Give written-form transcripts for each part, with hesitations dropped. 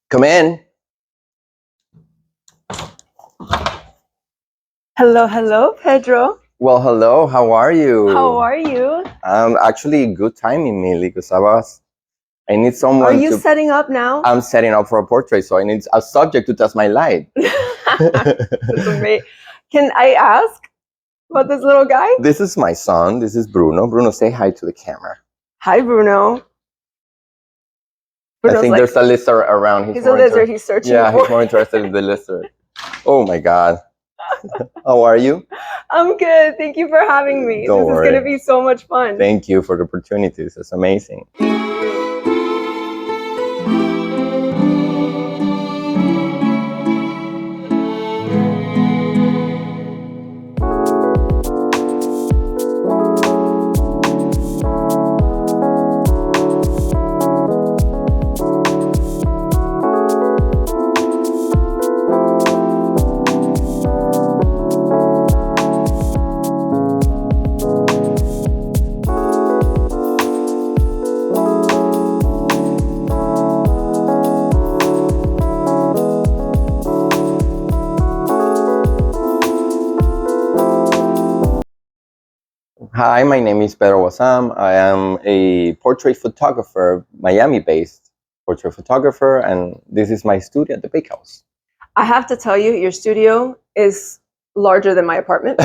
Come in. Hello, Pedro. Well, hello. How are you? How are you? Actually, good timing, Millie, because I need someone Are you setting up now? I'm setting up for a portrait, so I need a subject to test my light. That's amazing. Can I ask about this little guy? This is my son. This is Bruno. Bruno, say hi to the camera. Hi, Bruno. I think there's a lizard around. He's a lizard. He's searching. Yeah, he's more interested in the lizard. Oh my God. How are you? I'm good. Thank you for having me. Don't this worry. is going to be so much fun. Thank you for the opportunities. It's amazing. Hi, my name is Pedro Wazzan. I am a portrait photographer, Miami-based portrait photographer, and this is my studio at the Bakehouse. I have to tell you, your studio is larger than my apartment.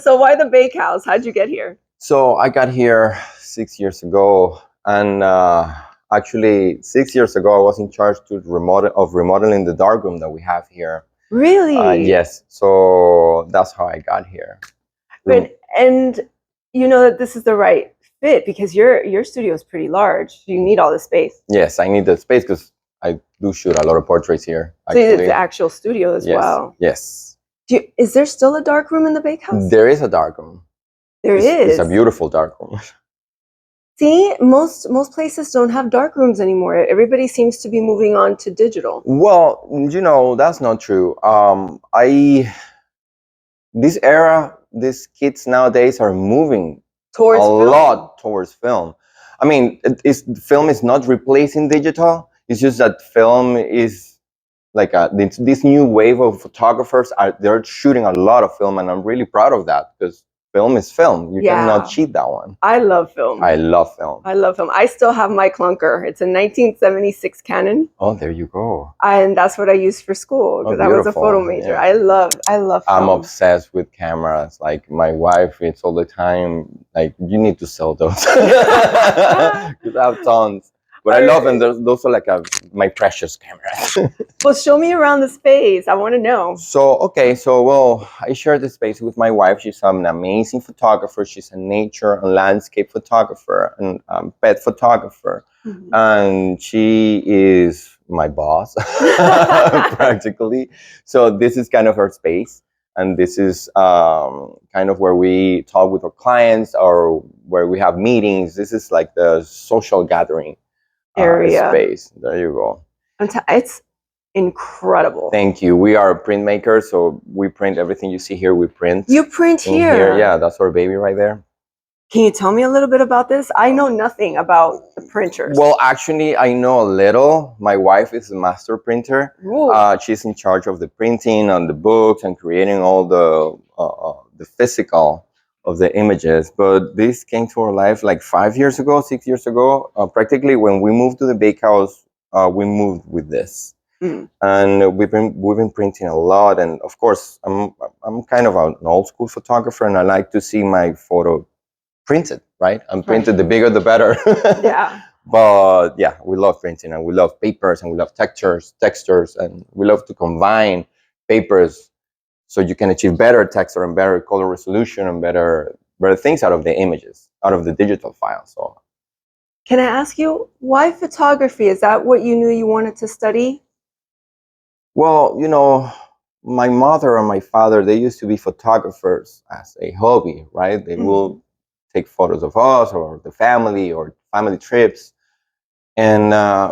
So why the Bakehouse? How'd you get here? So I got here 6 years ago, and actually 6 years ago I was in charge of remodeling the darkroom that we have here. Really? Yes. So that's how I got here. And you know that this is the right fit because your studio is pretty large. You need all the space. Yes, I need the space because I do shoot a lot of portraits here. So it's the actual studio as well. Yes. Is there still a dark room in the Bakehouse? There is a dark room. It's a beautiful dark room. See, most places don't have dark rooms anymore. Everybody seems to be moving on to digital. Well, that's not true. This era, these kids nowadays are moving towards film. I mean, film is not replacing digital. It's just that film is like this new wave of photographers. They're shooting a lot of film, and I'm really proud of that because film is film. You cannot cheat that one. I love film. I love film. I still have my clunker. It's a 1976 Canon. Oh, there you go. And that's what I used for school because I was a photo major. Yeah. I love film. I'm obsessed with cameras. Like my wife, it's all the time like, you need to sell those because I have tons. But I love them. Those are like my precious cameras. Well, show me around the space. I want to know. So I share the space with my wife. She's an amazing photographer. She's a nature and landscape photographer and pet photographer. Mm-hmm. And she is my boss, practically. So this is kind of her space. And this is kind of where we talk with our clients or where we have meetings. This is like the social gathering area space. There you go. It's incredible. Thank you. We are printmakers, so we print everything you see here. We print. You print here? Yeah, that's our baby right there. Can you tell me a little bit about this? I know nothing about the printers. Well, actually, I know a little. My wife is a master printer. She's in charge of the printing on the books and creating all the physical of the images. But this came to our life like 6 years ago. Practically when we moved to the Bakehouse, we moved with this. Mm. And we've been printing a lot. And of course, I'm kind of an old school photographer, and I like to see my photo printed, right? And printed, the bigger the better. Yeah. But yeah, we love printing, and we love papers, and we love textures, and we love to combine papers so you can achieve better texture and better color resolution and better things out of the images, out of the digital file. So, can I ask you, why photography? Is that what you knew you wanted to study? Well, my mother and my father, they used to be photographers as a hobby, right? They will take photos of us or the family or family trips. And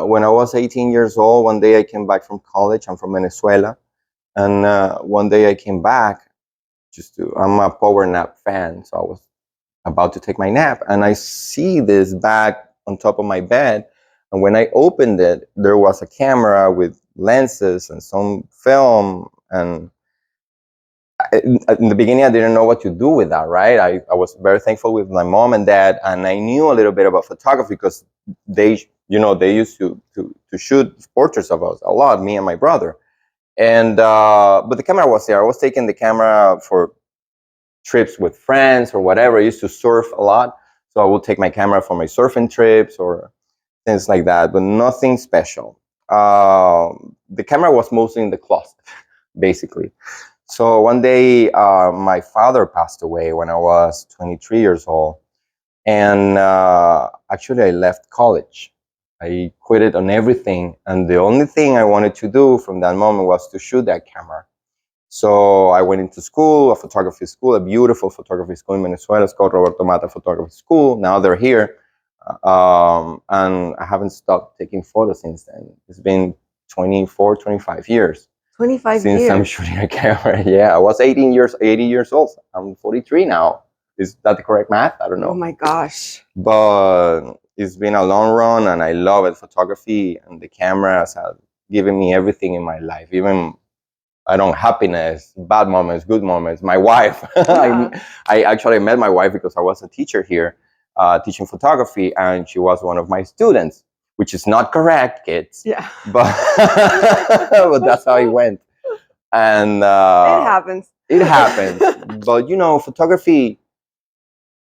when I was 18 years old, one day I came back from college. I'm from Venezuela. And one day I came back I'm a power nap fan. So I was about to take my nap, and I see this bag on top of my bed. And when I opened it, there was a camera with lenses and some film. And in the beginning, I didn't know what to do with that, right? I was very thankful with my mom and dad, and I knew a little bit about photography because they, they used to shoot portraits of us a lot, me and my brother. And but the camera was there. I was taking the camera for trips with friends or whatever. I used to surf a lot, so I would take my camera for my surfing trips or things like that, but nothing special. The camera was mostly in the closet, basically. So one day, my father passed away when I was 23 years old. And actually, I left college. I quit it on everything. And the only thing I wanted to do from that moment was to shoot that camera. So I went into school, a photography school, a beautiful photography school in Venezuela. It's called Roberto Mata Photography School. Now they're here. And I haven't stopped taking photos since then. It's been 24, 25 years. 25 since years. I'm shooting a camera. Yeah, I was 80 years old. I'm 43 now. Is that the correct math? I don't know. Oh my gosh. But it's been a long run, and I love it. Photography and the cameras have given me everything in my life. Even, I don't know, happiness, bad moments, good moments. My wife. Yeah. I actually met my wife because I was a teacher here, teaching photography, and she was one of my students, which is not correct, kids. Yeah. But but that's how it went. And It happens. It happens. But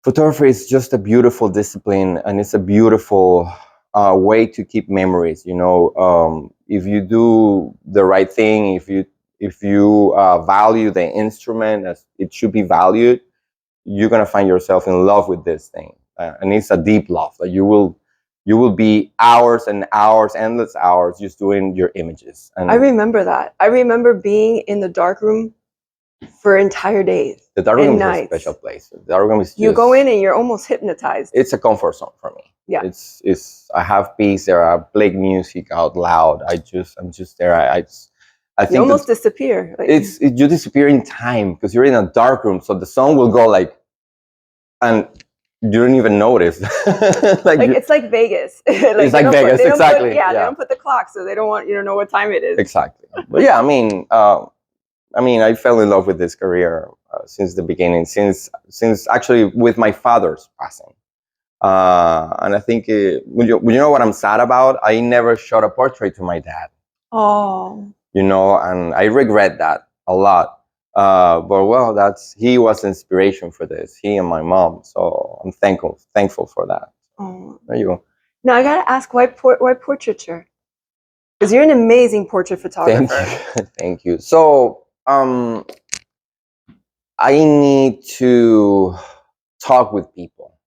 photography is just a beautiful discipline, and it's a beautiful way to keep memories. If you do the right thing, if you value the instrument as it should be valued, you're gonna find yourself in love with this thing, and it's a deep love that you will be hours and hours, endless hours, just doing your images. And I remember that. I remember being in the darkroom for entire days. the darkroom is a nights. special place. The darkroom is You go in and you're almost hypnotized. It's a comfort zone for me. Yeah. It's I have peace there. I play music out loud. I'm just there. I think you almost disappear. Like, you disappear in time because you're in a dark room. So the sun will go and you don't even notice. It's like Vegas. It's like Vegas, exactly. They don't put the clock, so they don't want you to know what time it is. Exactly. But yeah, I fell in love with this career since the beginning, since actually with my father's passing. And I think, you know what I'm sad about? I never shot a portrait to my dad. Oh. And I regret that a lot. But well, he was inspiration for this. He and my mom. So I'm thankful for that. Oh. There you go. Now I gotta ask, why portraiture? Because you're an amazing portrait photographer. Thank you. Thank you. So I need to talk with people.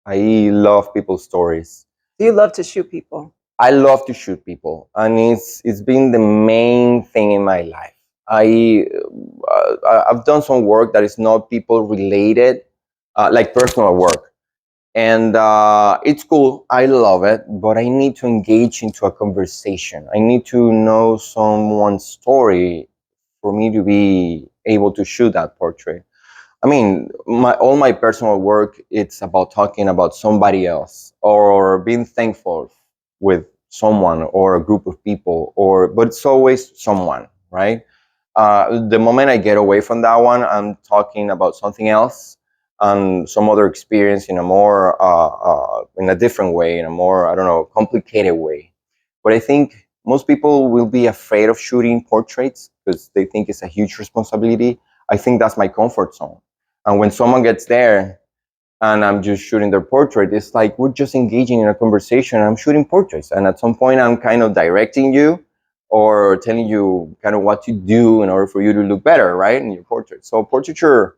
I love people's stories. You love to shoot people. I love to shoot people, and it's been the main thing in my life. I've done some work that is not people related, like personal work, and it's cool. I love it, but I need to engage into a conversation. I need to know someone's story for me to be able to shoot that portrait. I mean, all my personal work, it's about talking about somebody else or being thankful with someone or a group of people, but it's always someone, right? The moment I get away from that one, I'm talking about something else and some other experience in a more, in a different way, in a more, I don't know, complicated way. But I think most people will be afraid of shooting portraits because they think it's a huge responsibility. I think that's my comfort zone. And when someone gets there and I'm just shooting their portrait, it's like we're just engaging in a conversation. I'm shooting portraits. And at some point, I'm kind of directing you or telling you kind of what to do in order for you to look better, right, in your portrait. So portraiture,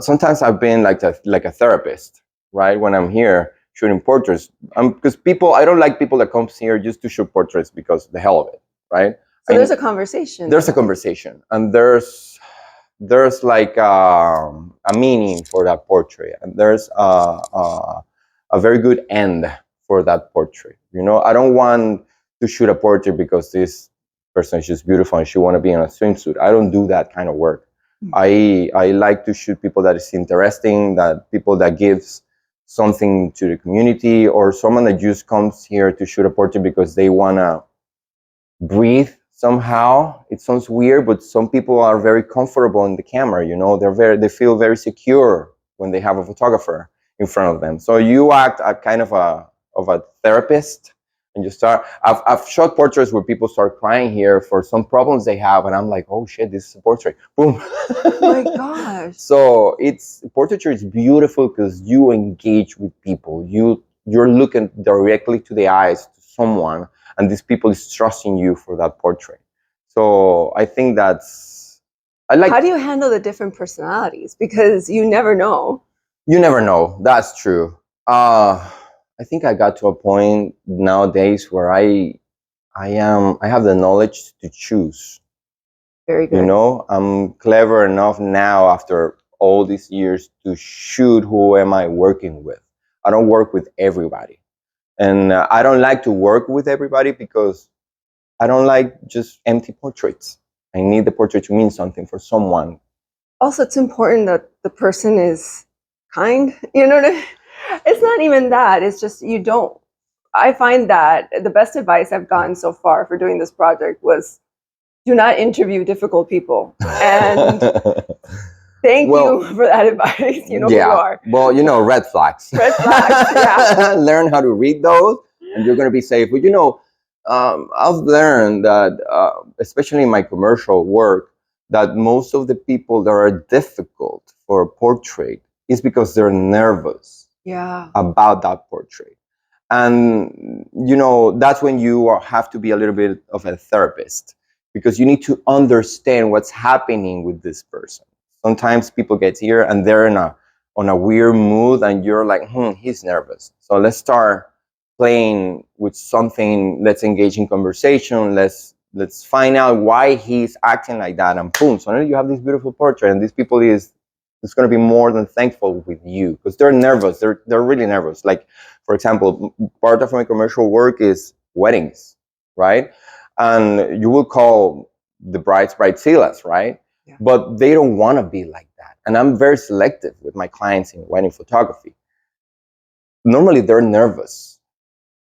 sometimes I've been like a therapist, right, when I'm here shooting portraits. Because I don't like people that come here just to shoot portraits because the hell of it, right? So there's a conversation. There's a conversation. And there's like a meaning for that portrait, and there's a very good end for that portrait. I don't want to shoot a portrait because this person is just beautiful and she want to be in a swimsuit. I don't do that kind of work. I like to shoot people that is interesting, that people that gives something to the community, or someone that just comes here to shoot a portrait because they want to breathe somehow. It sounds weird, but some people are very comfortable in the camera, you know, they feel very secure when they have a photographer in front of them. So you act a kind of a therapist, and you start. I've shot portraits where people start crying here for some problems they have, and I'm like, oh shit, this is a portrait. Boom. Oh my gosh. So portraiture is beautiful because you engage with people. You're looking directly to the eyes to someone, and these people is trusting you for that portrait. So I think I like. How do you handle the different personalities? Because you never know. You never know. That's true. I think I got to a point nowadays where I have the knowledge to choose. Very good. You know, I'm clever enough now after all these years to shoot who am I working with. I don't work with everybody. And I don't like to work with everybody because I don't like just empty portraits. I need the portrait to mean something for someone. Also, it's important that the person is kind. You know what I mean? It's not even that. It's just you don't. I find that the best advice I've gotten so far for doing this project was do not interview difficult people. And thank you for that advice. You know who you are. Well, you know, red flags. Red flags, yeah. Learn how to read those, and you're going to be safe. But, you know, I've learned that, especially in my commercial work, that most of the people that are difficult for a portrait is because they're nervous about that portrait. And, you know, that's when you have to be a little bit of a therapist, because you need to understand what's happening with this person. Sometimes people get here and they're on a weird mood, and you're like, he's nervous. So let's start playing with something. Let's engage in conversation. Let's find out why he's acting like that. And boom, suddenly you have this beautiful portrait, and these people is going to be more than thankful with you because they're nervous. They're really nervous. Like, for example, part of my commercial work is weddings, right? And you will call the brides bridezillas, right? Yeah. But they don't want to be like that. And I'm very selective with my clients in wedding photography. Normally they're nervous,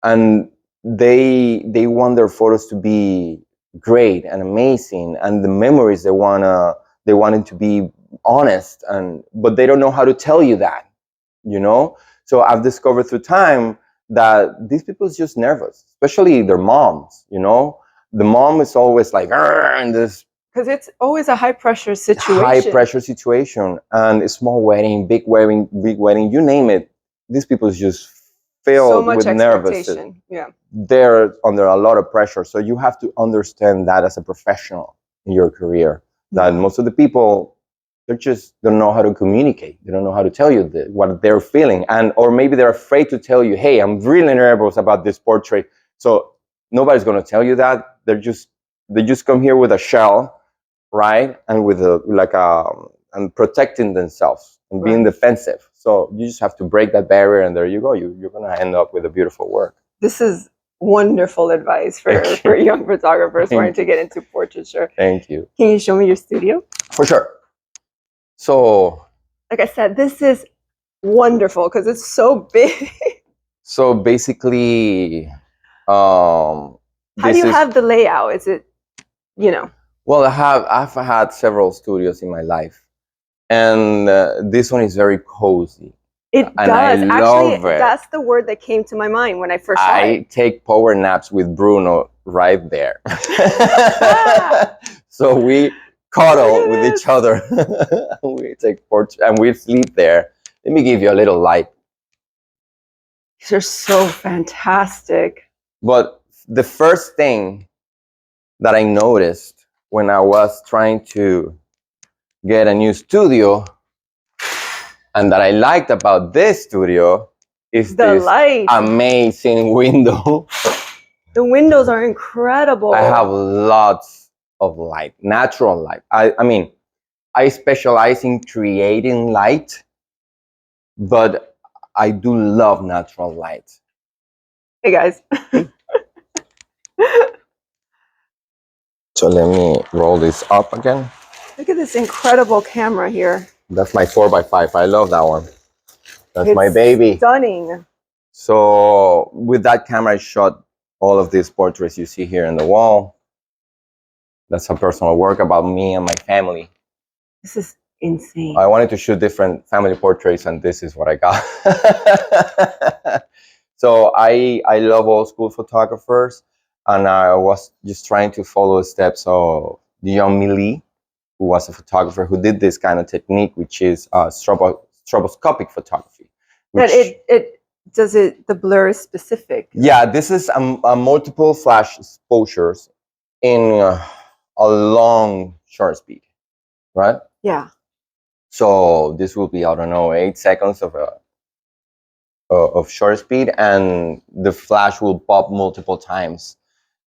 and they want their photos to be great and amazing, and the memories they want it to be honest, but they don't know how to tell you that, you know? So I've discovered through time that these people is just nervous, especially their moms, you know? The mom is always like, and this. Because it's always a high pressure situation. High pressure situation, and a small wedding, big wedding, you name it. These people is just filled with nervousness. Yeah. They're under a lot of pressure. So you have to understand that as a professional in your career, that most of the people, they just don't know how to communicate. They don't know how to tell you what they're feeling. Or maybe they're afraid to tell you, hey, I'm really nervous about this portrait. So nobody's going to tell you that. They just come here with a shell, right? And with and protecting themselves and being defensive. So you just have to break that barrier, and there you go. You're going to end up with a beautiful work. This is wonderful advice for young photographers wanting to get into portraiture. Thank you. Can you show me your studio? For sure. So, like I said, this is wonderful because it's so big. So basically, how do you have the layout? Is it, you know? Well, I've had several studios in my life, and this one is very cozy. It does. Actually, that's the word that came to my mind when I first saw it. I take power naps with Bruno right there. So we cuddle with each other. We take portraits and we sleep there. Let me give you a little light. These are so fantastic. But the first thing that I noticed when I was trying to get a new studio, and that I liked about this studio, is this light. Amazing window. The windows are incredible. I have lots of light, natural light. I mean, I specialize in creating light, but I do love natural light. Hey guys. So let me roll this up again. Look at this incredible camera here. That's my 4x5. I love that one. That's my baby. Stunning. So with that camera, I shot all of these portraits you see here on the wall. That's a personal work about me and my family. This is insane. I wanted to shoot different family portraits, and this is what I got. So I love old school photographers, and I was just trying to follow the steps of Dion Millie, who was a photographer who did this kind of technique, which is stroboscopic photography. That the blur is specific. Yeah, this is a multiple flash exposures in a long shutter speed, right? Yeah. So this will be, I don't know, 8 seconds of shutter speed, and the flash will pop multiple times.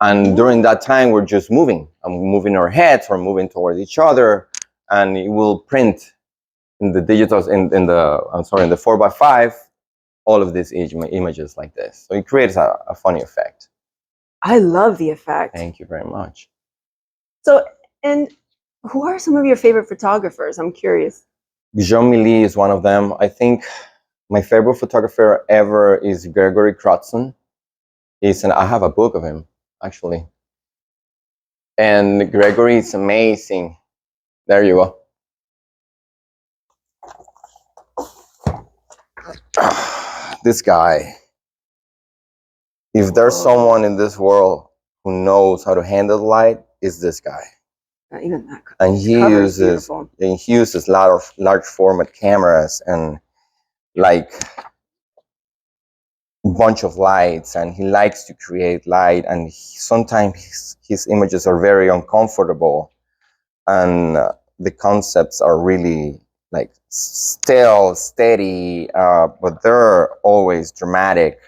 And during that time, we're just moving. I'm moving our heads, or moving towards each other, and it will print in the digitals in the 4x5 all of these images like this. So it creates a funny effect. I love the effect. Thank you very much. So, and who are some of your favorite photographers? I'm curious. Jean Milly is one of them. I think my favorite photographer ever is Gregory Crotson. I have a book of him, actually. And Gregory is amazing. There you go. This guy. If there's someone in this world who knows how to handle light, it's this guy. Not even that. And he uses a lot of large format cameras and like a bunch of lights, and he likes to create light, and sometimes his images are very uncomfortable, and the concepts are really like still steady, but they're always dramatic.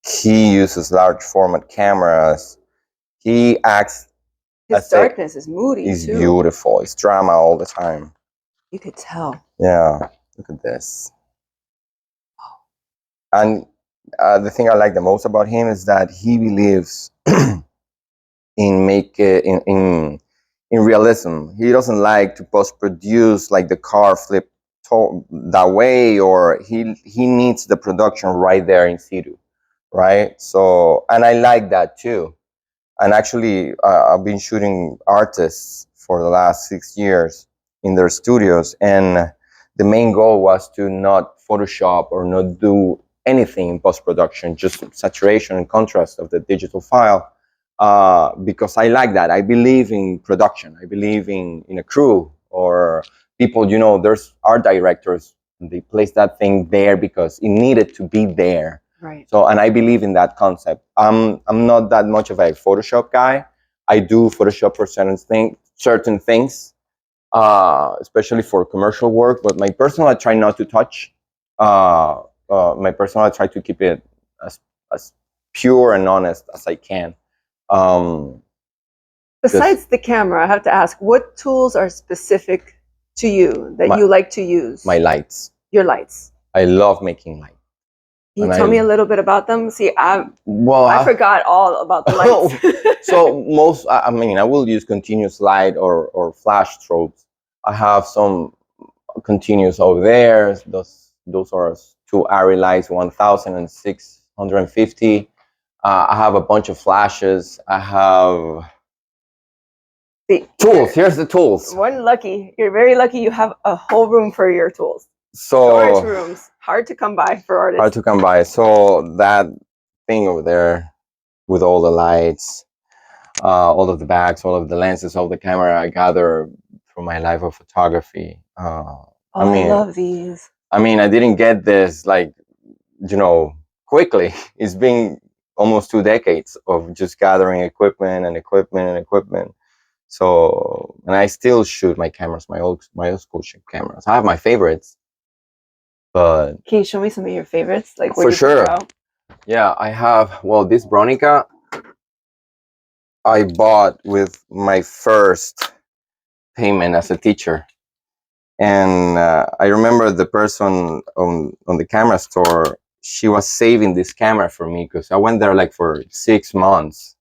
He uses large format cameras. He acts. His darkness is moody. He's beautiful. It's drama all the time. You could tell. Yeah, look at this. And the thing I like the most about him is that he believes in realism. He doesn't like to post produce like the car flip that way, or he needs the production right there in situ, right? So, and I like that too. And actually, I've been shooting artists for the last 6 years in their studios, and the main goal was to not Photoshop or not do anything in post-production, just saturation and contrast of the digital file, because I like that. I believe in production. I believe in a crew, or people, there's art directors, and they place that thing there because it needed to be there. Right. So, and I believe in that concept. I'm not that much of a Photoshop guy. I do Photoshop for certain things, especially for commercial work. But my personal, I try not to touch. My personal, I try to keep it as pure and honest as I can. Besides the camera, I have to ask, what tools are specific to you that you like to use? My lights. Your lights. I love making light. Can you tell me a little bit about them? See, I forgot all about the lights. So I will use continuous light or flash strobes. I have some continuous over there. Those are 2 Arri lights, 1,000 and 650. I have a bunch of flashes. I have tools. Here's the tools. You're very lucky you have a whole room for your tools. Storage rooms, hard to come by for artists. Hard to come by. So that thing over there with all the lights, all of the bags, all of the lenses, all the camera I gather from my life of photography. I love these. I didn't get this quickly. It's been almost 2 decades of just gathering equipment. So, and I still shoot my cameras, my old school cameras. I have my favorites. But can you show me some of your favorites? Like for sure. Yeah, I have. Well, this Bronica I bought with my first payment as a teacher, and I remember the person on the camera store. She was saving this camera for me because I went there like for 6 months,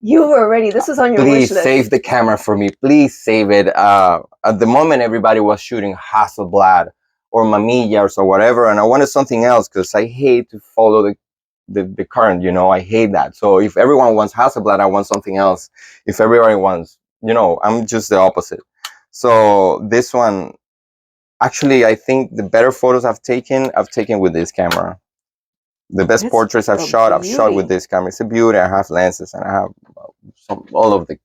You were ready. This was on your Please wish list. save the camera for me. Please save it. At the moment, everybody was shooting Hasselblad or Mamillas or whatever, and I wanted something else because I hate to follow the current. You know, I hate that. So if everyone wants Hasselblad, I want something else. If everybody wants, you know, I'm just the opposite. So this one, actually, I think the better photos I've taken with this camera. The best portraits I've shot with this camera. It's a beauty. I have lenses and I have all of the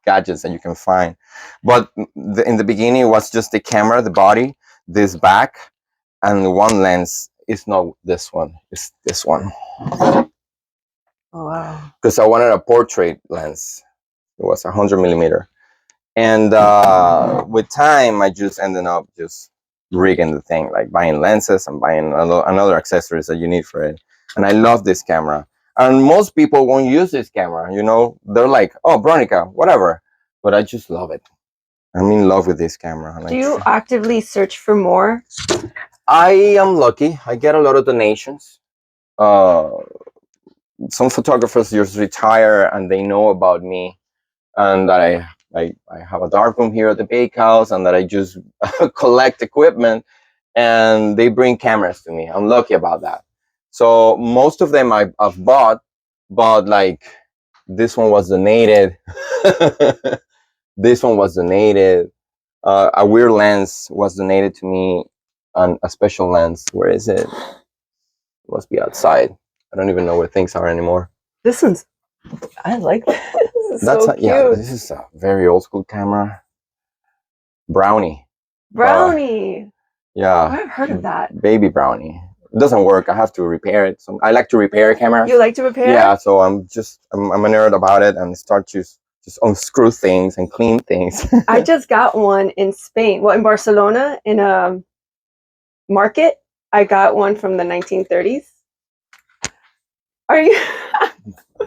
gadgets that you can find. But in the beginning, it was just the camera, the body, this back, and one lens. It's not this one. It's this one. Oh, wow. Because I wanted a portrait lens. It was 100mm. And with time, I just ended up just rigging the thing, like buying lenses and buying another accessories that you need for it. And I love this camera. And most people won't use this camera, you know. They're like, oh, Bronica, whatever. But I just love it. I'm in love with this camera. Do you actively search for more? I am lucky. I get a lot of donations. Some photographers just retire and they know about me and that I have a darkroom here at the Bakehouse and that I just collect equipment and they bring cameras to me. I'm lucky about that. So most of them I've bought, but like this one was donated. This one was donated. A weird lens was donated to me, and a special lens. Where is it? It must be outside. I don't even know where things are anymore. This one's, I like this. This is That's so cute. Yeah, this is a very old school camera. Brownie. Yeah. I've heard of that. Baby Brownie. It doesn't work. I have to repair it. So I like to repair cameras. You like to repair? Yeah, so I'm a nerd about it and start to just unscrew things and clean things. I just got one in Spain. Well, in Barcelona, in a market. I got one from the 1930s. Are you?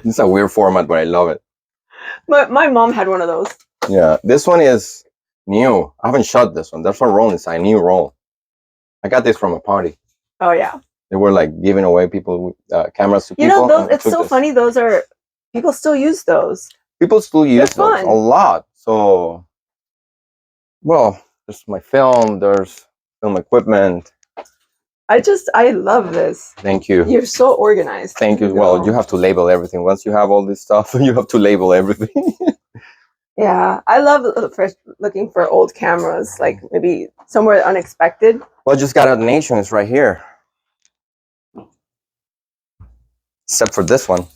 It's a weird format, but I love it. My mom had one of those. Yeah, this one is new. I haven't shot this one. There's a roll inside, new roll. I got this from a party. Oh yeah. They were like giving away cameras to people. You know, those, it's so funny. Those are, people still use those. People still use those a lot. So, well, there's my film. There's film equipment. I love this. Thank you. You're so organized. Thank you. Well, you have to label everything. Once you have all this stuff, you have to label everything. Yeah, I love looking for old cameras, like maybe somewhere unexpected. Well, just got a donation. It's right here. Except for this one.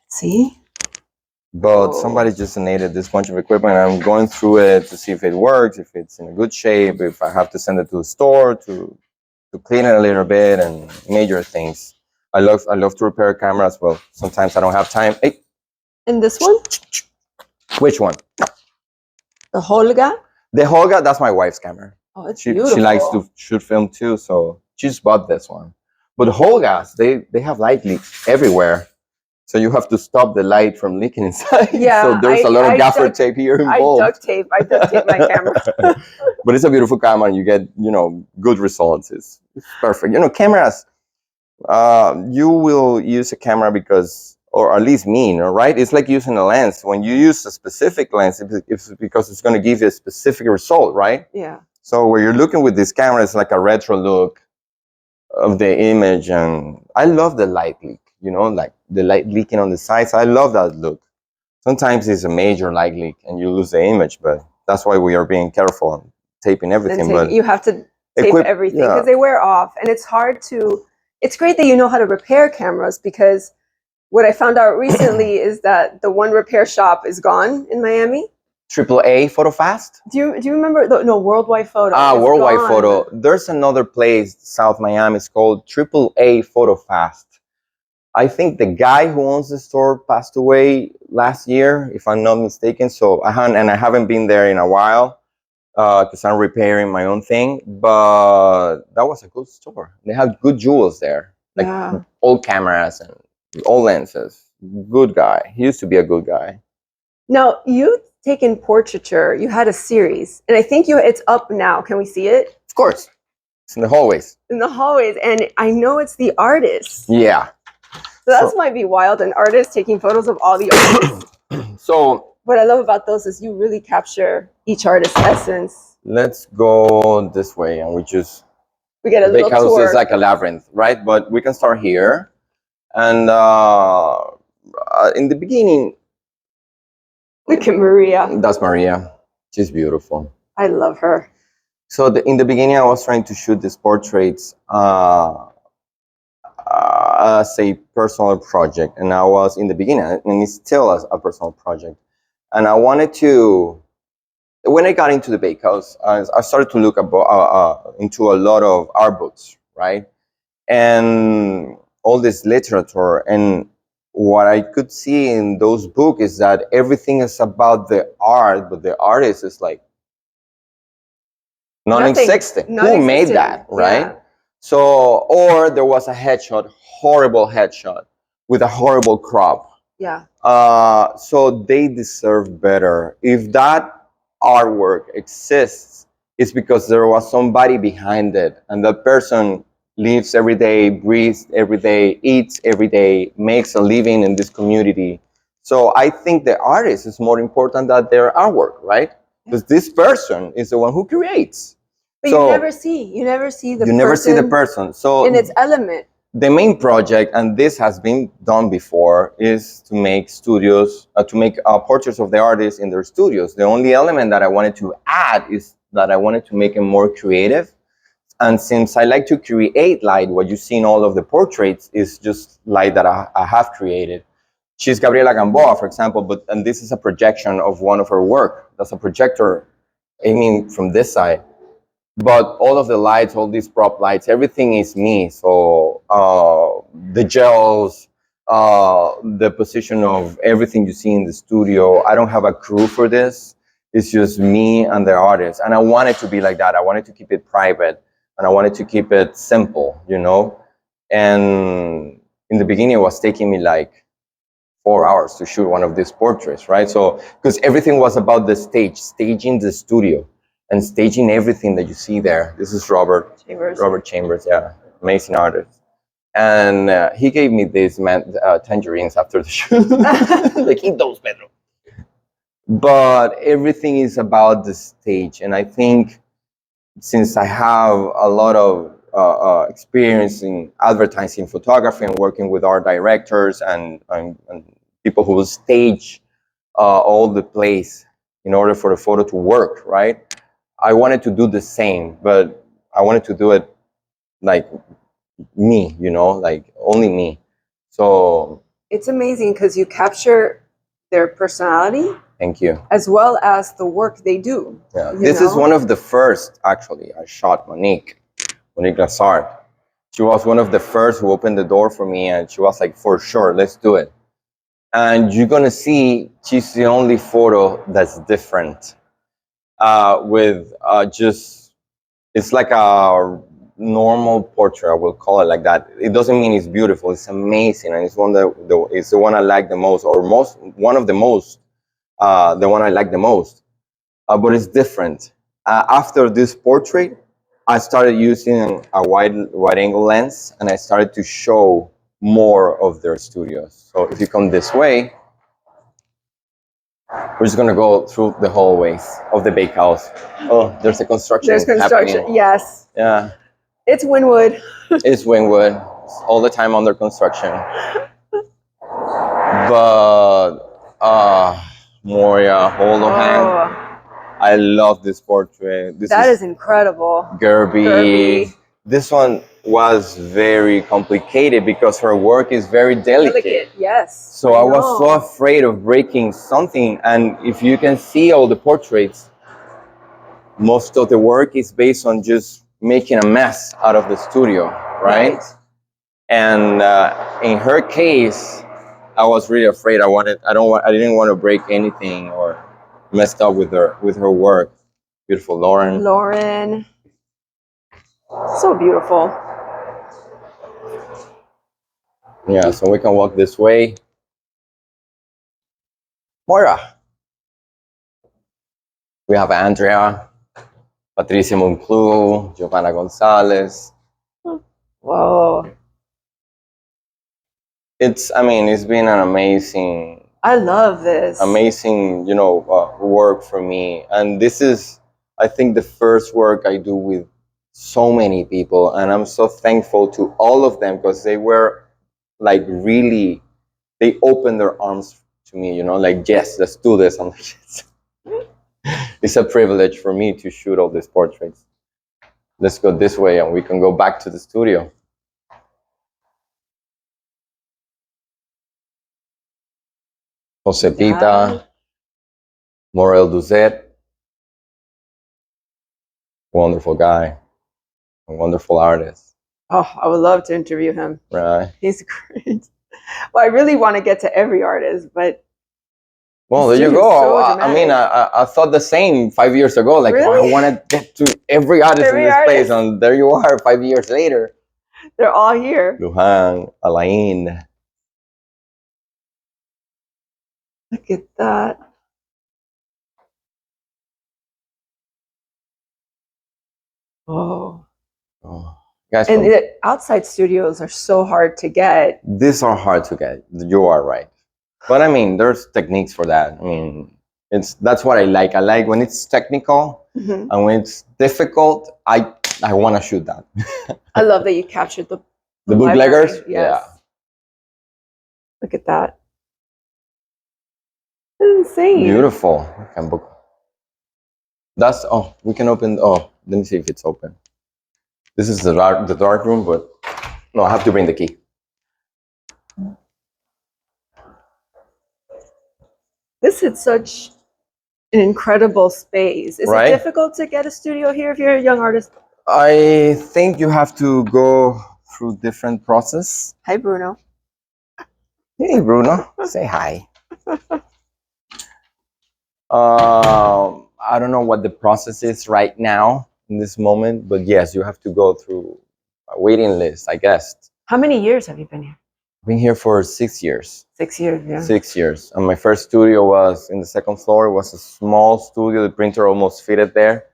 See? But somebody just donated this bunch of equipment. I'm going through it to see if it works, if it's in a good shape, if I have to send it to the store to clean it a little bit and major things. I love to repair cameras. Well, sometimes I don't have time. Hey. And this one? Which one? The Holga? The Holga, that's my wife's camera. Oh, it's beautiful. She likes to shoot film too, so she just bought this one. But the Holgas, they have light leaks everywhere. So you have to stop the light from leaking inside. Yeah. So there's a lot of gaffer tape here involved. I duct tape my camera. But it's a beautiful camera and you get, good results. It's perfect. Cameras, you will use a camera because, or at least me, right? It's like using a lens. When you use a specific lens, it's because it's going to give you a specific result, right? Yeah. So when you're looking with this camera, it's like a retro look of the image. And I love the light leak. Like the light leaking on the sides. I love that look. Sometimes it's a major light leak and you lose the image, but that's why we are being careful and taping everything. But you have to tape everything because they wear off, and it's hard to. It's great that you know how to repair cameras, because what I found out recently is that the one repair shop is gone in Miami. AAA Photo Fast? Do you remember? No, Worldwide Photo. Worldwide Photo. There's another place, South Miami. It's called AAA Photo Fast. I think the guy who owns the store passed away last year, if I'm not mistaken. So I haven't been there in a while because I'm repairing my own thing. But that was a good store. They have good jewels there, like old cameras and old lenses. Good guy. He used to be a good guy. Now you've taken portraiture. You had a series, and I think it's up now. Can we see it? Of course. It's in the hallways. In the hallways, and I know it's the artist. Yeah. So that might be wild. An artist taking photos of all the artists. So what I love about those is you really capture each artist's essence. let's go this way, and we get a little Bakehouse tour. is like a labyrinth, right? But we can start here, and in the beginning, look at Maria. That's Maria. She's beautiful. I love her. So in the beginning, I was trying to shoot these portraits as a personal project, and I was in the beginning, and it's still a personal project. And I wanted to, when I got into the Bakehouse, I started to look into a lot of art books, right? And all this literature. And what I could see in those books is that everything is about the art, but the artist is like non-existent. Who made that, right? Yeah. So, or there was a headshot, horrible headshot with a horrible crop. Yeah. So they deserve better. If that artwork exists, it's because there was somebody behind it, and that person lives every day, breathes every day, eats every day, makes a living in this community. So I think the artist is more important than their artwork, right? Because this person is the one who creates. But so you never see the person. You never see the person. So in its element. The main project, and this has been done before, is to make studios, to make portraits of the artists in their studios. The only element that I wanted to add is that I wanted to make it more creative. And since I like to create light, what you see in all of the portraits is just light that I have created. She's Gabriela Gamboa, for example, and this is a projection of one of her work. That's a projector aiming from this side. But all of the lights, all these prop lights, everything is me. So the gels, the position of everything you see in the studio, I don't have a crew for this. It's just me and the artist. And I want it to be like that. I wanted to keep it private, and I wanted to keep it simple, you know? And in the beginning, it was taking me like 4 hours to shoot one of these portraits, right? So, because everything was about the stage, staging the studio and staging everything that you see there. This is Robert Chambers, yeah, amazing artist. And he gave me these tangerines after the shoot. Like, eat those, Pedro. But everything is about the stage. And I think since I have a lot of experience in advertising photography and working with art directors and people who will stage all the plays in order for the photo to work, right? I wanted to do the same, but I wanted to do it like me, you know, like only me. So it's amazing because you capture their personality. Thank you. As well as the work they do. Yeah, this is one of the first, actually, I shot Monique Glassard. She was one of the first who opened the door for me, and she was like, for sure, let's do it. And you're gonna see she's the only photo that's different. With just, it's like a normal portrait, I will call it like that. It doesn't mean it's beautiful, it's amazing, and it's it's the one I like the most, or one of the most, the one I like the most, but it's different. After this portrait, I started using a wide angle lens, and I started to show more of their studios. So if you come this way, we're just gonna go through the hallways of the Bakehouse. Oh, there's a construction. There's construction, happening. Yes. Yeah. It's Wynwood. It's Wynwood. It's all the time under construction. But Moria Holohan. I love this portrait. That is incredible. Gerby. This one was very complicated because her work is very delicate. Yes. So I was so afraid of breaking something. And if you can see all the portraits, most of the work is based on just making a mess out of the studio, right? And in her case, I was really afraid. I didn't want to break anything or messed up with her work. Beautiful Lauren. So beautiful. Yeah, so we can walk this way. Moira. We have Andrea, Patricia Monclu, Giovanna Gonzalez. Whoa. I mean, it's been an amazing, I love this. amazing, work for me. And this is, I think, the first work I do with so many people. And I'm so thankful to all of them because they were like really, they opened their arms to me, like, yes, let's do this. I'm like, yes. It's a privilege for me to shoot all these portraits. Let's go this way and we can go back to the studio. Josepita, Morel Duzet, wonderful guy, a wonderful artist. Oh, I would love to interview him. Right. He's great. Well, I really want to get to every artist, but well, his there you studio's go. so I mean, I thought the same 5 years ago. Like, Really? I want to get to every artist Every in this place, artist. and there you are, 5 years later. They're all here. Lujan, Alain. Look at that. Oh. Oh, guys, And the outside studios are so hard to get. these are hard to get. You are right. But I mean, there's techniques for that. I mean, that's what I like. I like when it's technical, Mhm. and when it's difficult, I want to shoot that. I love that you captured the bootleggers. library. Yes. Look at that. That's insane. Beautiful. Can book. That's we can open. Let me see if it's open. This is the dark room, but no, I have to bring the key. This is such an incredible space. Is Right? it difficult to get a studio here if you're a young artist? I think you have to go through different process. Hi, Bruno. Hey, Bruno, say hi. I don't know what the process is right now in this moment, but yes, you have to go through a waiting list, I guess. How many years have you been here? I've been here for 6 years. 6 years, yeah. 6 years. And my first studio was in the second floor. It was a small studio. The printer almost fitted there.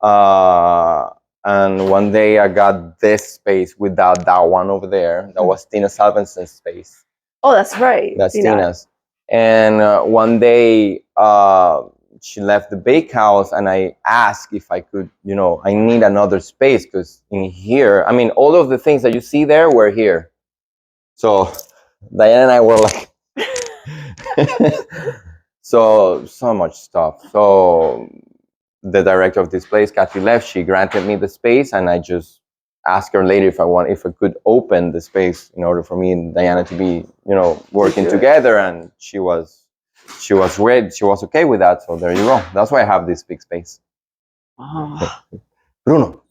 And one day I got this space without that one over there. That was Tina Salvenson's space. Oh, that's right. That's Tina's. And one day she left the bakehouse, and I asked if I could, I need another space because in here, I mean, all of the things that you see there were here. So Diana and I were like, so much stuff. So the director of this place, Kathy, left. She granted me the space, and I just asked her later if I could open the space in order for me and Diana to be, working together. And she was great. She was okay with that. So there you go. That's why I have this big space. Oh. Bruno,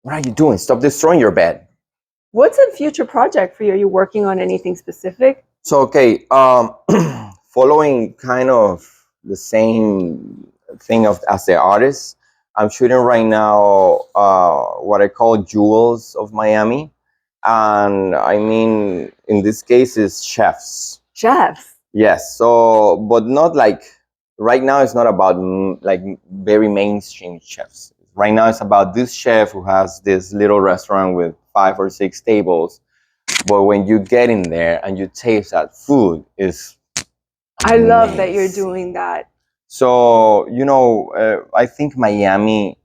what are you doing? Stop destroying your bed. What's a future project for you? Are you working on anything specific? So, okay, following kind of the same thing as the artist, I'm shooting right now what I call Jewels of Miami. And I mean, in this case, is chefs. Chefs? Yes. So, but not like, right now it's not about like very mainstream chefs. Right now it's about this chef who has this little restaurant with 5 or 6 tables. But when you get in there and you taste that food, is I love that you're doing that. So, I think Miami,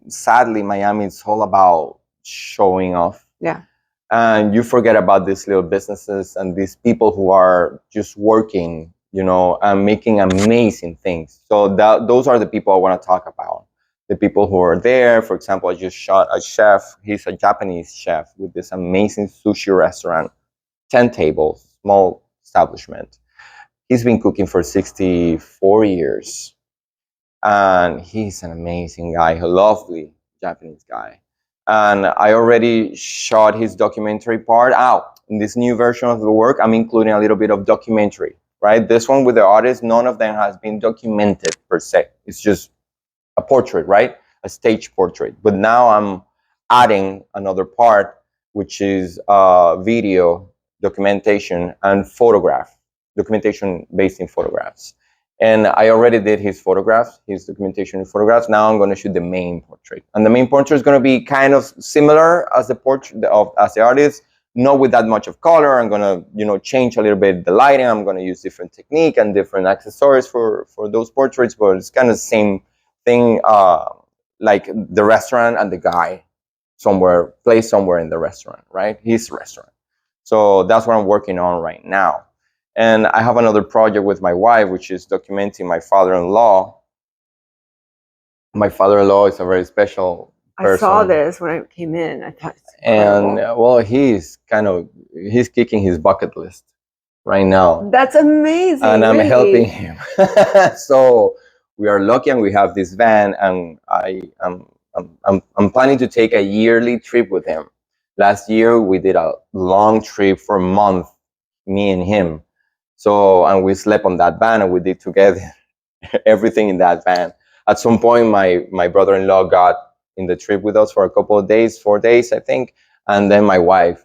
sadly, Miami is all about showing off. Yeah. And you forget about these little businesses and these people who are just working, and making amazing things. So those are the people I want to talk about. The people who are there. For example, I just shot a chef. He's a Japanese chef with this amazing sushi restaurant, 10 tables, small establishment. He's been cooking for 64 years. And he's an amazing guy, a lovely Japanese guy. And I already shot his documentary part out. In this new version of the work, I'm including a little bit of documentary, right? This one with the artist, none of them has been documented per se. It's just a portrait, right? A stage portrait. But now I'm adding another part, which is video, documentation, and documentation based in photographs. And I already did his photographs, his documentation in photographs. Now I'm going to shoot the main portrait. And the main portrait is going to be kind of similar as the portrait as the artist, not with that much of color. I'm gonna, change a little bit the lighting. I'm gonna use different technique and different accessories for those portraits, but it's kind of the same thing, like the restaurant and the guy placed somewhere in the restaurant, right? His restaurant. So that's what I'm working on right now. And I have another project with my wife, which is documenting my father-in-law. My father-in-law is a very special person. I saw this when I came in. I thought it's and incredible. well, he's kicking his bucket list right now, That's amazing. and I'm really. helping him. So we are lucky, and we have this van, and I'm planning to take a yearly trip with him. Last year we did a long trip for a month, me and him. So, and we slept on that van, and we did together everything in that van. At some point, my brother-in-law got in the trip with us for a couple of days, 4 days, I think, and then my wife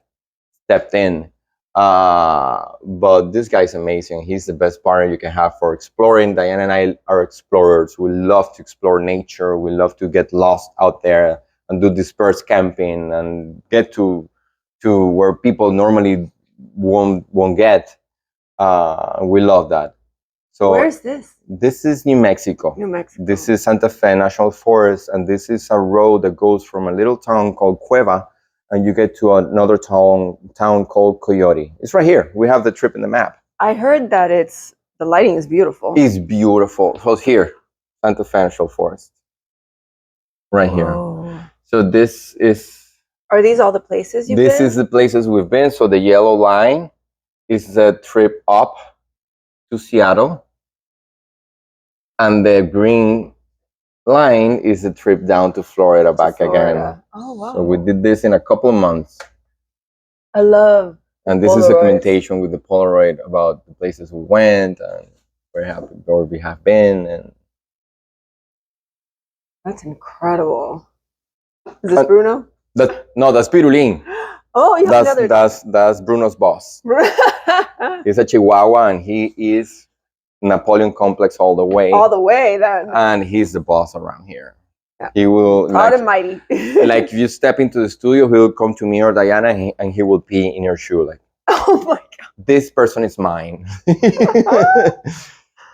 stepped in. But this guy's amazing. He's the best partner you can have for exploring. Diana and I are explorers. We love to explore nature. We love to get lost out there and do dispersed camping and get to where people normally won't get. We love that. So where's this? This is New Mexico. New Mexico. This is Santa Fe National Forest, and this is a road that goes from a little town called Cueva, and you get to another town called Coyote. It's right here. We have the trip in the map. I heard that the lighting is beautiful. It's beautiful. So it's here, Santa Fe National Forest, right here. So this is. Are these all the places you've been? This is the places we've been. So the yellow line is the trip up to Seattle, and the green line is the trip down to Florida, back again. Oh, wow. So we did this in a couple of months. I love. And this is documentation with the Polaroid about the places we went and where we have been. And that's incredible. Is this Bruno? No, that's Pirulin. Oh, you have another. That's Bruno's boss. He's a Chihuahua, and he is Napoleon complex all the way. All the way, then. And he's the boss around here. Yeah. He will. Proud and mighty. Like if you step into the studio, he'll come to me or Diana, and he will pee in your shoe. Like, oh my God. This person is mine.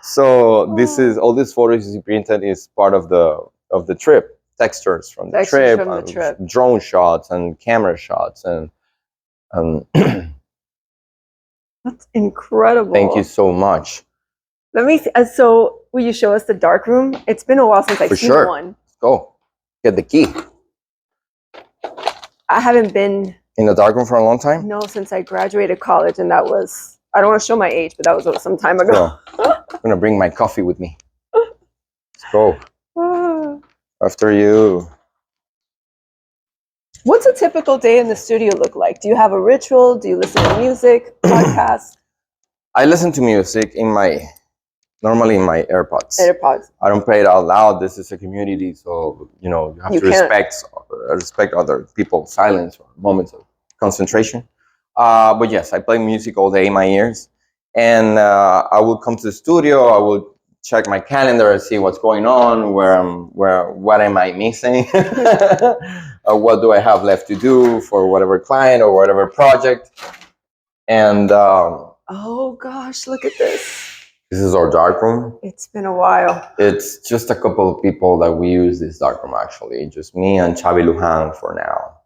So this is all these photos he printed is part of the trip. Textures from the trip, drone shots and camera shots, and that's incredible. Thank you so much. Let me see. So will you show us the dark room? It's been a while since I've seen one. Let's go. Get the key. I haven't been in the dark room for a long time? No, since I graduated college, and that was, I don't want to show my age, but that was some time ago. I'm gonna bring my coffee with me. Let's go. After you. What's a typical day in the studio look like? Do you have a ritual? Do you listen to music, podcasts? I listen to music normally in my AirPods. I don't play it out loud. This is a community, so you have to respect other people's silence or moments of concentration. But yes, I play music all day in my ears, and I will come to the studio. I will check my calendar and see what's going on, what am I missing, what do I have left to do for whatever client or whatever project. And oh gosh, look at this. This is our dark room. It's been a while. It's just a couple of people that we use this dark room, actually. Just me and Xavi Lujan for now.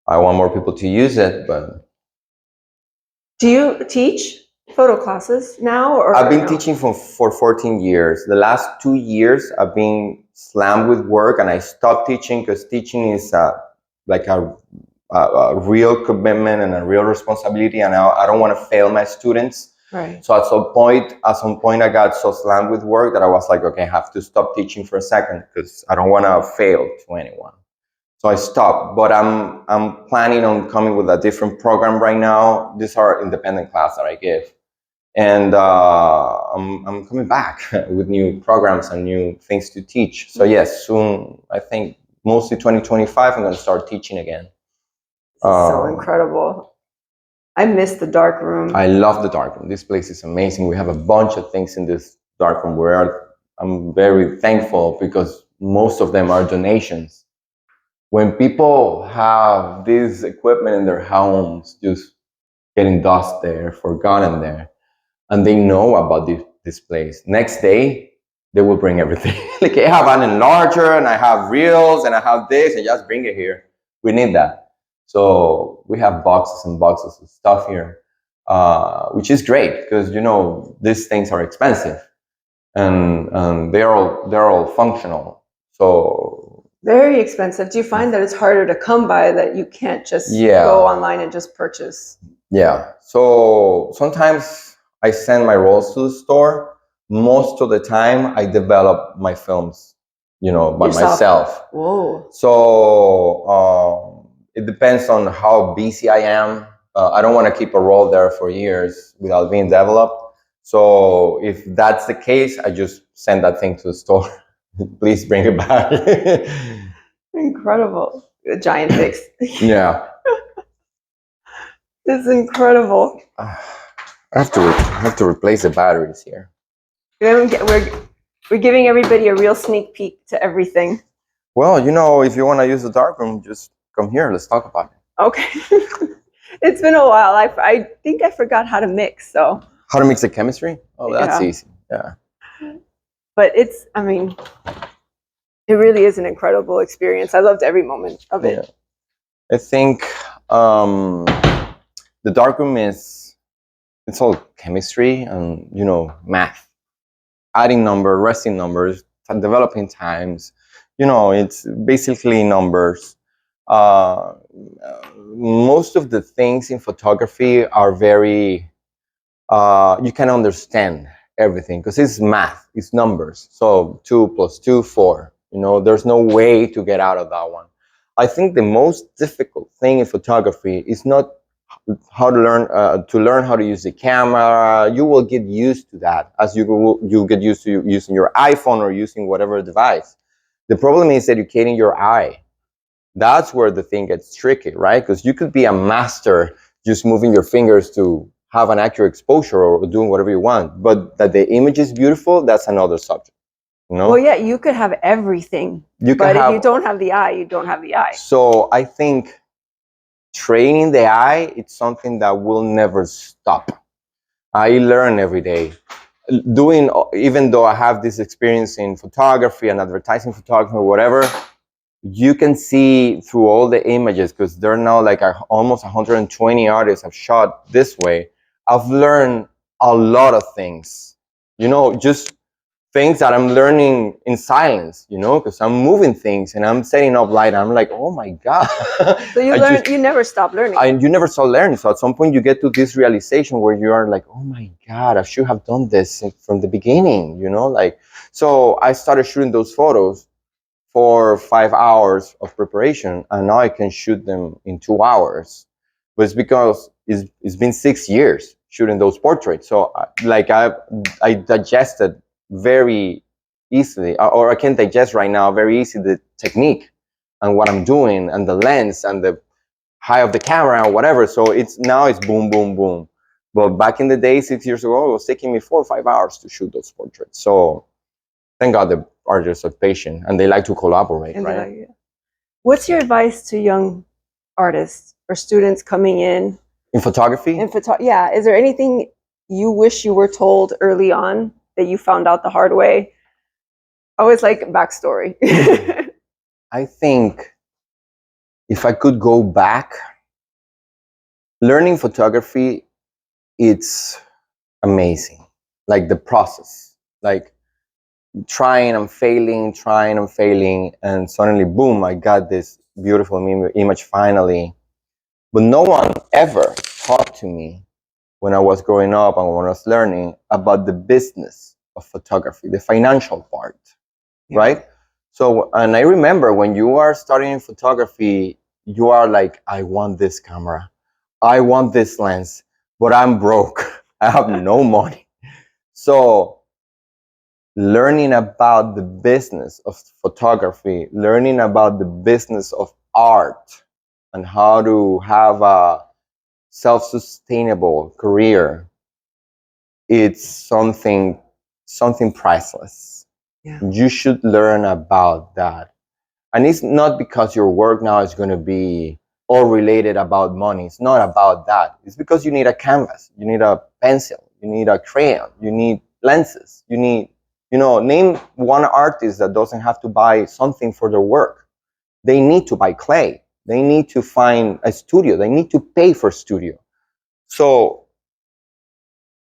I want more people to use it, but... Do you teach photo classes now? Or I've been teaching for 14 years. The last 2 years, I've been slammed with work, and I stopped teaching because teaching is like a real commitment and a real responsibility, and I don't want to fail my students. Right. So at some point, I got so slammed with work that I was like, okay, I have to stop teaching for a second because I don't want to fail to anyone. So I stopped, but I'm planning on coming with a different program right now. These are independent classes that I give, and I'm coming back with new programs and new things to teach. So yes, soon, I think mostly 2025, I'm going to start teaching again. So incredible. I miss the dark room. I love the dark room. This place is amazing. We have a bunch of things in this dark room where I'm very thankful because most of them are donations. when people have this equipment in their homes, just getting dust there, forgotten there, and they know about this place, next day they will bring everything. Like, I have an enlarger and I have reels and I have this, and just bring it here. We need that. So we have boxes and boxes of stuff here, which is great because these things are expensive, and they're all functional. So very expensive. Do you find that it's harder to come by, that you can't just yeah, go online and just purchase? yeah. So sometimes I send my rolls to the store. Most of the time, I develop my films, by Yourself? myself. Whoa. So it depends on how busy I am. I don't want to keep a roll there for years without being developed. So if that's the case, I just send that thing to the store. Please bring it back. Incredible. A giant fix. Yeah. It's incredible. I have to replace the batteries here. We're giving everybody a real sneak peek to everything. Well, if you want to use the darkroom, just come here. Let's talk about it. Okay. It's been a while. I think I forgot how to mix. So how to mix the chemistry? Oh, that's easy. Yeah. But it really is an incredible experience. I loved every moment of it. Yeah. I think the darkroom it's all chemistry and math, adding numbers, resting numbers, developing times. It's basically numbers. Most of the things in photography are very you can understand everything because it's math, it's numbers. So 2 + 2 = 4. There's no way to get out of that one. I think the most difficult thing in photography is not how to learn how to use the camera. You will get used to that as you get used to using your iPhone or using whatever device. The problem is educating your eye. That's where the thing gets tricky, right? Because you could be a master just moving your fingers to have an accurate exposure or doing whatever you want, but that the image is beautiful, that's another subject. Well, yeah, you could have everything, but if you don't have the eye, you don't have the eye. So I think training the eye, it's something that will never stop. I learn every day. Even though I have this experience in photography and advertising photography or whatever, you can see through all the images, because there are now like almost 120 artists have shot this way. I've learned a lot of things, just things that I'm learning in silence, because I'm moving things and I'm setting up light. I'm like, oh my God. So you never stop learning. You never stop learning. So at some point you get to this realization where you are like, oh my God, I should have done this from the beginning, so I started shooting those photos for 5 hours of preparation, and now I can shoot them in 2 hours. But it's because it's been 6 years shooting those portraits. So I digested very easily, or I can digest right now very easily the technique and what I'm doing and the lens and the high of the camera or whatever. So it's boom, boom, boom. But back in the day, 6 years ago, it was taking me 4 or 5 hours to shoot those portraits. So thank God the artists are patient and they like to collaborate, right? What's your advice to young artists or students coming in photography? Yeah. Is there anything you wish you were told early on that you found out the hard way? I always like backstory. I think if I could go back, learning photography, it's amazing. Like the process, like trying and failing, and suddenly, boom, I got this beautiful image finally. But no one ever taught to me when I was growing up and when I was learning about the business of photography, the financial part, right? So, and I remember when you are starting in photography, you are like, I want this camera, I want this lens, but I'm broke. I have no money. So learning about the business of photography, learning about the business of art, and how to have a self-sustainable career, it's something priceless. Yeah. You should learn about that. And it's not because your work now is going to be all related about money. It's not about that. It's because you need a canvas, you need a pencil, you need a crayon, you need lenses, you need, name one artist that doesn't have to buy something for their work. They need to buy clay. They need to find a studio. They need to pay for studio. So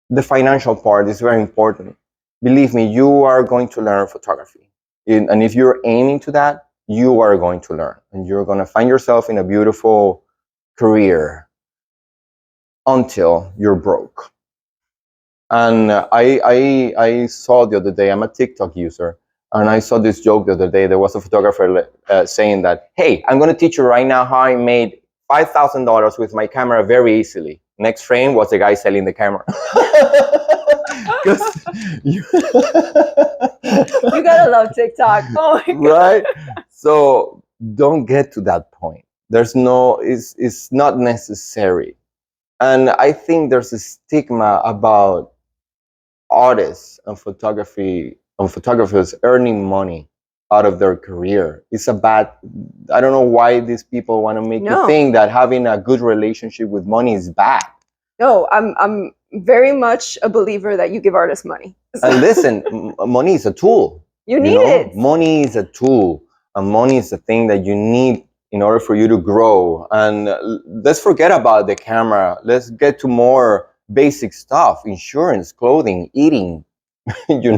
the financial part is very important. Believe me, you are going to learn photography. And if you're aiming to that, you are going to learn. And you're going to find yourself in a beautiful career until you're broke. And I saw the other day, I'm a TikTok user, and I saw this joke the other day. There was a photographer saying that, hey, I'm going to teach you right now how I made $5,000 with my camera very easily. Next frame was the guy selling the camera. You gotta love TikTok. Oh my God. Right? So don't get to that point. It's not necessary. And I think there's a stigma about artists and photographers earning money out of their career. It's a bad, I don't know why these people want to make you think that having a good relationship with money is bad. No, I'm very much a believer that you give artists money. And listen, money is a tool. You need it. Money is a tool, and money is the thing that you need in order for you to grow. And let's forget about the camera. Let's get to more basic stuff: insurance, clothing, eating. You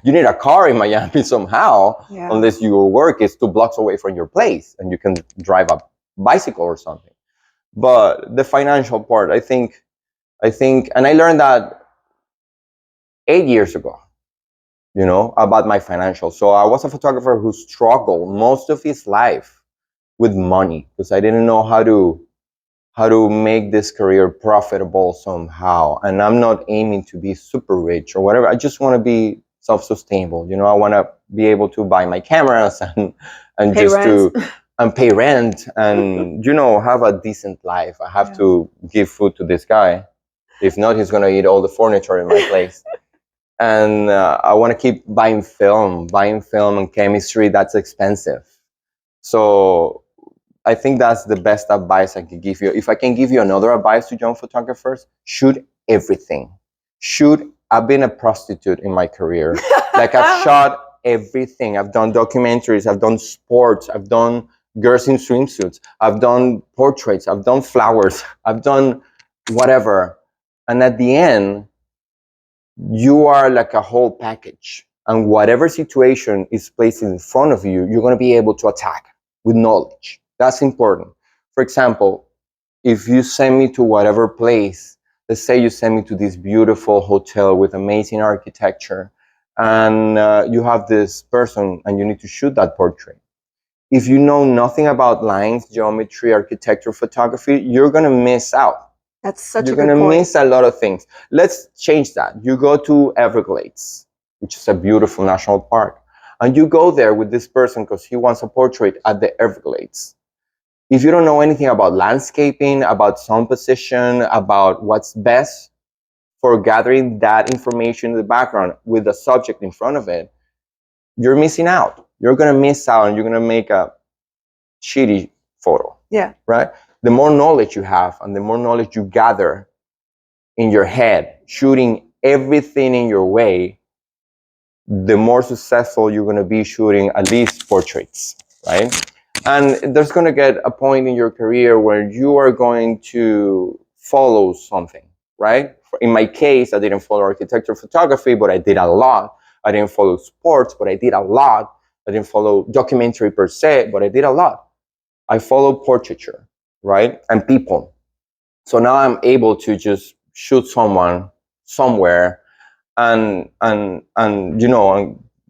need a car in Miami somehow, unless your work is 2 blocks away from your place and you can drive a bicycle or something. But the financial part, I think, and I learned that 8 years ago, about my financials. So I was a photographer who struggled most of his life with money because I didn't know how to make this career profitable somehow. And I'm not aiming to be super rich or whatever. I just want to be self-sustainable. I want to be able to buy my cameras and pay just rent. And pay rent and, have a decent life. I have to give food to this guy. If not, he's going to eat all the furniture in my place. And I want to keep buying film and chemistry. That's expensive. So I think that's the best advice I could give you. If I can give you another advice to young photographers, shoot everything. I've been a prostitute in my career. Like I've shot everything. I've done documentaries. I've done sports. I've done girls in swimsuits. I've done portraits. I've done flowers. I've done whatever. And at the end, you are like a whole package. And whatever situation is placed in front of you, you're going to be able to attack with knowledge. That's important. For example, if you send me to whatever place, let's say you send me to this beautiful hotel with amazing architecture, and you have this person and you need to shoot that portrait. If you know nothing about lines, geometry, architecture, photography, you're going to miss out. That's such You're going to miss a lot of things. Let's change that. You go to Everglades, which is a beautiful national park, and you go there with this person because he wants a portrait at the Everglades. If you don't know anything about landscaping, about sun position, about what's best for gathering that information in the background with the subject in front of it, you're missing out. You're going to miss out and you're going to make a shitty photo. Yeah. Right? The more knowledge you have and the more knowledge you gather in your head, shooting everything in your way, the more successful you're going to be shooting at least portraits, right? And there's going to get a point in your career where you are going to follow something, right? In my case, I didn't follow architecture photography, but I did a lot. I didn't follow sports, but I did a lot. I didn't follow documentary per se, but I did a lot. I followed portraiture, right? And people. So now I'm able to just shoot someone somewhere and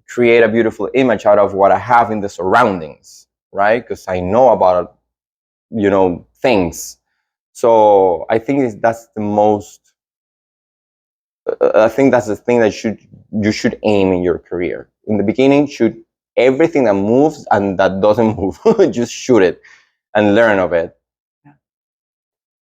create a beautiful image out of what I have in the surroundings, right? Because I know about, things. So I think that's the most, I think that's the thing that you should aim in your career. In the beginning, shoot everything that moves and that doesn't move. Just shoot it and learn of it.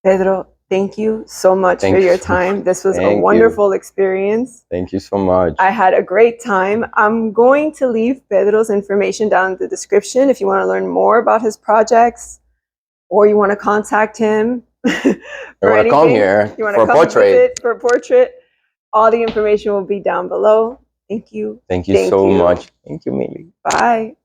Pedro, thank you so much Thank for you your so time. This was a Thank you. wonderful experience. Thank you so much. I had a great time. I'm going to leave Pedro's information down in the description if you want to learn more about his projects or you want to contact him You for want to come anything. here You want for to a come portrait. visit for a portrait. All the information will be down below. Thank you. Thank you so much. Thank you, Millie. Bye.